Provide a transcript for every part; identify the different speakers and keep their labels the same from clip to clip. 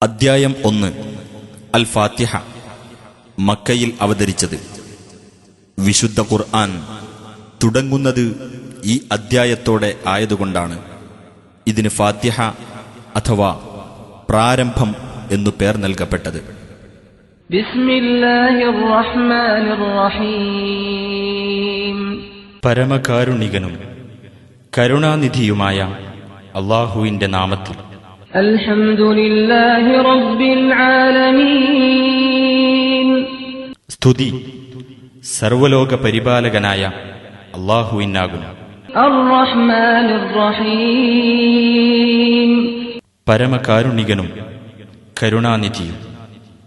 Speaker 1: അദ്ധ്യായം 1 അൽ ഫാത്തിഹ. മക്കയിൽ അവതരിച്ചത്. വിശുദ്ധ ഖുർആൻ തുടങ്ങുന്നത് ഈ അദ്ധ്യായത്തോടെ ആയതുകൊണ്ടാണ് ഇതിന് ഫാത്തിഹ അഥവാ പ്രാരംഭം എന്നു പേർ നൽകപ്പെട്ടത്.
Speaker 2: ബിസ്മില്ലാഹിർ റഹ്മാനിർ റഹീം.
Speaker 1: പരമകാരുണികനും കരുണാനിധിയുമായ അല്ലാഹുവിന്റെ നാമത്തിൽ.
Speaker 2: അൽഹംദുലില്ലാഹി റബ്ബിൽ ആലമീൻ.
Speaker 1: സ്തുതി സർവലോക പരിപാലകനായ അല്ലാഹുവിനാകുന്നു.
Speaker 2: അർ-റഹ്മാനിർ റഹീം.
Speaker 1: പരമകാരുണികനും കരുണാനിധിയും.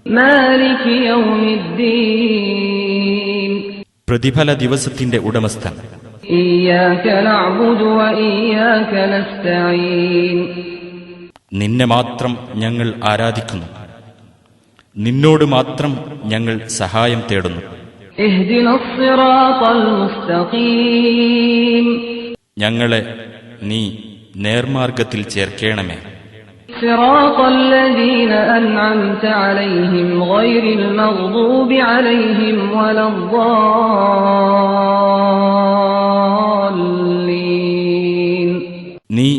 Speaker 2: മാലികി യൗമിദ്ദീൻ.
Speaker 1: പ്രതിഫല ദിവസത്തിന്റെ ഉടമസ്ഥൻ.
Speaker 2: ഇയ്യാക നഅ്ബുദു വ ഇയ്യാക നസ്തഈൻ.
Speaker 1: നിന്നെ മാത്രം ഞങ്ങൾ ആരാധിക്കുന്നു, നിന്നോട് മാത്രം ഞങ്ങൾ സഹായം തേടുന്നു.
Speaker 2: ഇഹ്ദിനസ് സിറാത്തൽ മുസ്തഖീം.
Speaker 1: ഞങ്ങളെ നീ നേർമാർഗത്തിൽ ചേർക്കണമേ.
Speaker 2: സിറാത്തൽ ലദീന അൻഅംത അലൈഹിം ഗൈറിൽ മഗ്ദൂബി അലൈഹിം വലദ്ദാല്ലീൻ.
Speaker 1: നീ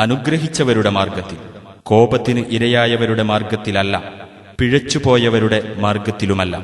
Speaker 1: അനുഗ്രഹിച്ചവരുടെ മാർഗത്തിൽ, കോപത്തിന് ഇരയായവരുടെ മാർഗത്തിലല്ല, പിഴച്ചുപോയവരുടെ മാർഗത്തിലുമല്ല.